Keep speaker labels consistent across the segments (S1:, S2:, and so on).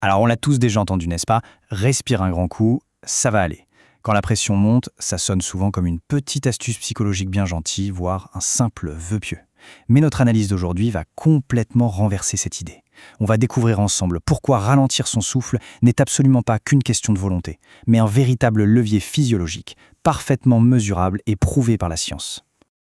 S1: Alors on l'a tous déjà entendu, n'est-ce pas? Respire un grand coup, ça va aller. Quand la pression monte, ça sonne souvent comme une petite astuce psychologique bien gentille, voire un simple vœu pieux. Mais notre analyse d'aujourd'hui va complètement renverser cette idée. On va découvrir ensemble pourquoi ralentir son souffle n'est absolument pas qu'une question de volonté, mais un véritable levier physiologique, parfaitement mesurable et prouvé par la science.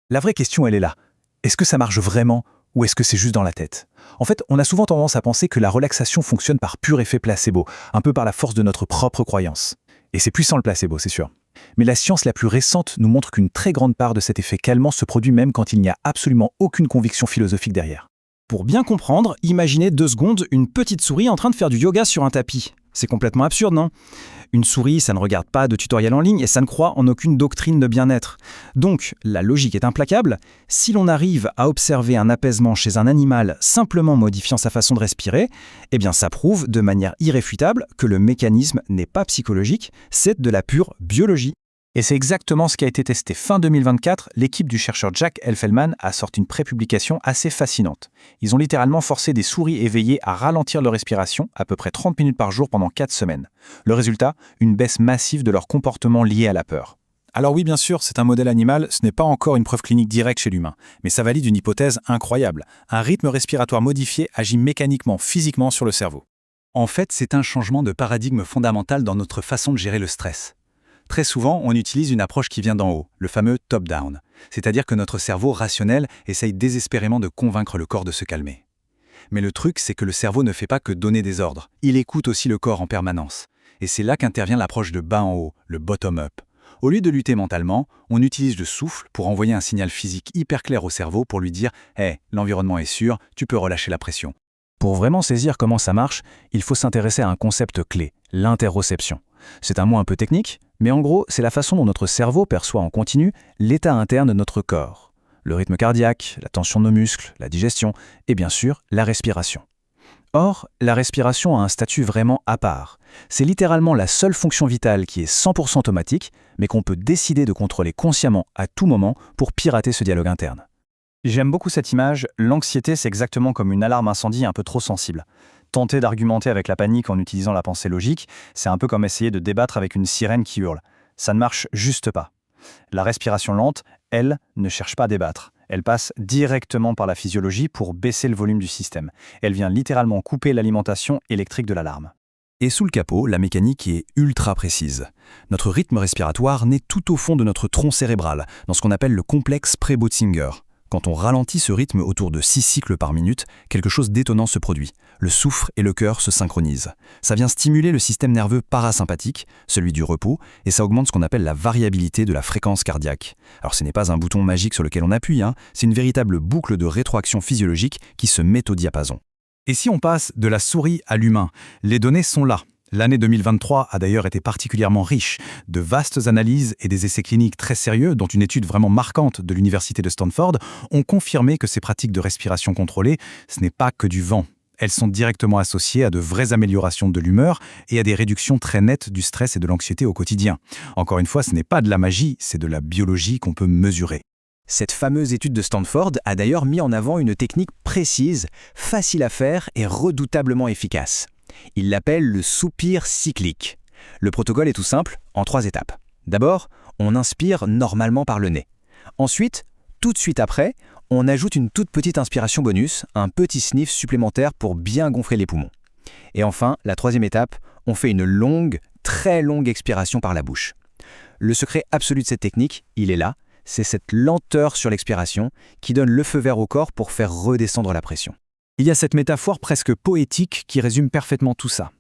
S2: La vraie question, elle est là. Est-ce que ça marche vraiment ou est-ce que c'est juste dans la tête? En fait, on a souvent tendance à penser que la relaxation fonctionne par pur effet placebo, un peu par la force de notre propre croyance. Et c'est puissant le placebo, c'est sûr. Mais la science la plus récente nous montre qu'une très grande part de cet effet calmant se produit même quand il n'y a absolument aucune conviction philosophique derrière.
S3: Pour bien comprendre, imaginez 2 secondes une petite souris en train de faire du yoga sur un tapis. C'est complètement absurde, non? Une souris, ça ne regarde pas de tutoriel en ligne et ça ne croit en aucune doctrine de bien-être. Donc, la logique est implacable. Si l'on arrive à observer un apaisement chez un animal simplement modifiant sa façon de respirer, eh bien ça prouve de manière irréfutable que le mécanisme n'est pas psychologique, c'est de la pure biologie.
S2: Et c'est exactement ce qui a été testé. Fin 2024, l'équipe du chercheur Jack Elfelman a sorti une prépublication assez fascinante. Ils ont littéralement forcé des souris éveillées à ralentir leur respiration, à peu près 30 minutes par jour pendant 4 semaines. Le résultat, une baisse massive de leur comportement lié à la peur. Alors oui, bien sûr, c'est un modèle animal, ce n'est pas encore une preuve clinique directe chez l'humain, mais ça valide une hypothèse incroyable. Un rythme respiratoire modifié agit mécaniquement, physiquement sur le cerveau.
S4: En fait, c'est un changement de paradigme fondamental dans notre façon de gérer le stress. Très souvent, on utilise une approche qui vient d'en haut, le fameux top-down, c'est-à-dire que notre cerveau rationnel essaye désespérément de convaincre le corps de se calmer. Mais le truc, c'est que le cerveau ne fait pas que donner des ordres, il écoute aussi le corps en permanence. Et c'est là qu'intervient l'approche de bas en haut, le bottom-up. Au lieu de lutter mentalement, on utilise le souffle pour envoyer un signal physique hyper clair au cerveau pour lui dire « Hey, l'environnement est sûr, tu peux relâcher la pression ».
S2: Pour vraiment saisir comment ça marche, il faut s'intéresser à un concept clé, l'interoception. C'est un mot un peu technique, mais en gros, c'est la façon dont notre cerveau perçoit en continu l'état interne de notre corps. Le rythme cardiaque, la tension de nos muscles, la digestion et bien sûr, la respiration. Or, la respiration a un statut vraiment à part. C'est littéralement la seule fonction vitale qui est 100% automatique, mais qu'on peut décider de contrôler consciemment à tout moment pour pirater ce dialogue interne.
S1: J'aime beaucoup cette image, l'anxiété c'est exactement comme une alarme incendie un peu trop sensible. Tenter d'argumenter avec la panique en utilisant la pensée logique, c'est un peu comme essayer de débattre avec une sirène qui hurle. Ça ne marche juste pas. La respiration lente, elle, ne cherche pas à débattre. Elle passe directement par la physiologie pour baisser le volume du système. Elle vient littéralement couper l'alimentation électrique de l'alarme.
S4: Et sous le capot, la mécanique est ultra précise. Notre rythme respiratoire naît tout au fond de notre tronc cérébral, dans ce qu'on appelle le complexe Pré-Böttinger. Quand on ralentit ce rythme autour de 6 cycles par minute, quelque chose d'étonnant se produit. Le souffle et le cœur se synchronisent. Ça vient stimuler le système nerveux parasympathique, celui du repos, et ça augmente ce qu'on appelle la variabilité de la fréquence cardiaque. Alors ce n'est pas un bouton magique sur lequel on appuie, c'est une véritable boucle de rétroaction physiologique qui se met au diapason. Et si on passe de la souris à l'humain, les données sont là. L'année 2023 a d'ailleurs été particulièrement riche. De vastes analyses et des essais cliniques très sérieux, dont une étude vraiment marquante de l'université de Stanford, ont confirmé que ces pratiques de respiration contrôlée, ce n'est pas que du vent. Elles sont directement associées à de vraies améliorations de l'humeur et à des réductions très nettes du stress et de l'anxiété au quotidien. Encore une fois, ce n'est pas de la magie, c'est de la biologie qu'on peut mesurer.
S5: Cette fameuse étude de Stanford a d'ailleurs mis en avant une technique précise, facile à faire et redoutablement efficace. Il l'appelle le soupir cyclique. Le protocole est tout simple, en 3 étapes. D'abord, on inspire normalement par le nez. Ensuite, tout de suite après, on ajoute une toute petite inspiration bonus, un petit sniff supplémentaire pour bien gonfler les poumons. Et enfin, la 3e étape, on fait une longue, très longue expiration par la bouche. Le secret absolu de cette technique, il est là, c'est cette lenteur sur l'expiration qui donne le feu vert au corps pour faire redescendre la pression.
S2: Il y a cette métaphore presque poétique qui résume parfaitement tout ça.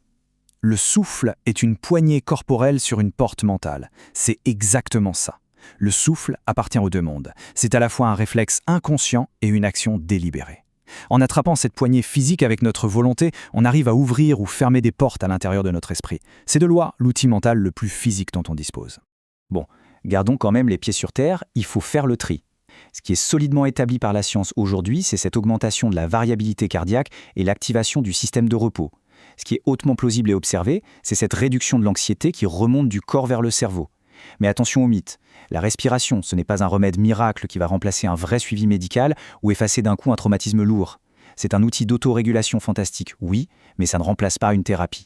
S2: Le souffle est une poignée corporelle sur une porte mentale. C'est exactement ça. Le souffle appartient aux 2 mondes. C'est à la fois un réflexe inconscient et une action délibérée. En attrapant cette poignée physique avec notre volonté, on arrive à ouvrir ou fermer des portes à l'intérieur de notre esprit. C'est de loin l'outil mental le plus physique dont on dispose.
S1: Bon, gardons quand même les pieds sur terre, il faut faire le tri. Ce qui est solidement établi par la science aujourd'hui, c'est cette augmentation de la variabilité cardiaque et l'activation du système de repos. Ce qui est hautement plausible et observé, c'est cette réduction de l'anxiété qui remonte du corps vers le cerveau. Mais attention au mythe. La respiration, ce n'est pas un remède miracle qui va remplacer un vrai suivi médical ou effacer d'un coup un traumatisme lourd.
S3: C'est un outil d'autorégulation fantastique, oui, mais ça ne remplace pas une thérapie.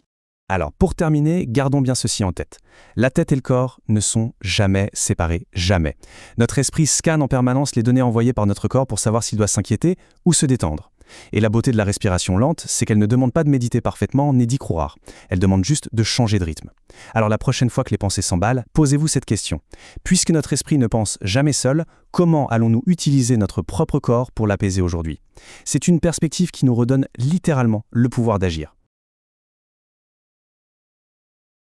S2: Alors, pour terminer, gardons bien ceci en tête. La tête et le corps ne sont jamais séparés, jamais. Notre esprit scanne en permanence les données envoyées par notre corps pour savoir s'il doit s'inquiéter ou se détendre. Et la beauté de la respiration lente, c'est qu'elle ne demande pas de méditer parfaitement ni d'y croire. Elle demande juste de changer de rythme. Alors la prochaine fois que les pensées s'emballent, posez-vous cette question. Puisque notre esprit ne pense jamais seul, comment allons-nous utiliser notre propre corps pour l'apaiser aujourd'hui ? C'est une perspective qui nous redonne littéralement le pouvoir d'agir.